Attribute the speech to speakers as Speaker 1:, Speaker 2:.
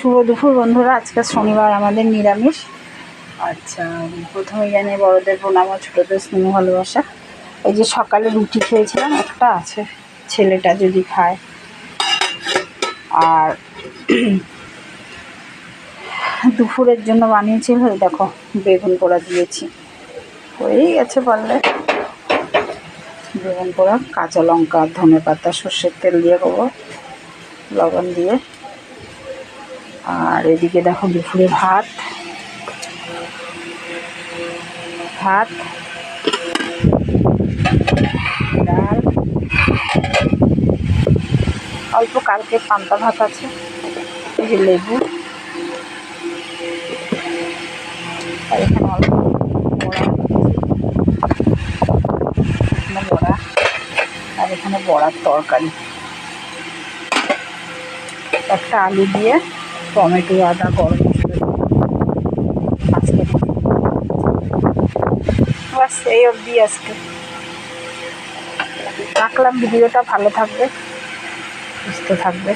Speaker 1: শুভ দুপুর বন্ধুরা। আজকে শনিবার, আমাদের নিরামিষ। আচ্ছা, প্রথমে জানিয়ে বড়দের প্রণাম ও ছোটোদের স্নেহ ভালোবাসা। এই যে সকালে রুটি খেয়েছিলাম, একটা আছে, ছেলেটা যদি খায়। আর দুপুরের জন্য বানিয়েছি, দেখো বেগুন পোড়া দিয়েছি, হয়েই গেছে পারলে। বেগুন পোড়া, কাঁচা লঙ্কা, ধনে পাতা, সর্ষের তেল দিয়ে দেবো, লবণ দিয়ে। আর এদিকে দেখো দুপুরে ভাত, ডাল, অল্প কালকে পান্তা ভাত আছে, এই যে লেবু, আর এখানে অল্প বড়া, আর এখানে বড়ার তরকারি, একটা আলু দিয়ে টমেটো, আদা, গরম মশলা, আজকে বাস এই অবধি। আজকে রাখলাম, ভিডিওটা ভালো থাকবে, সুস্থ থাকবে।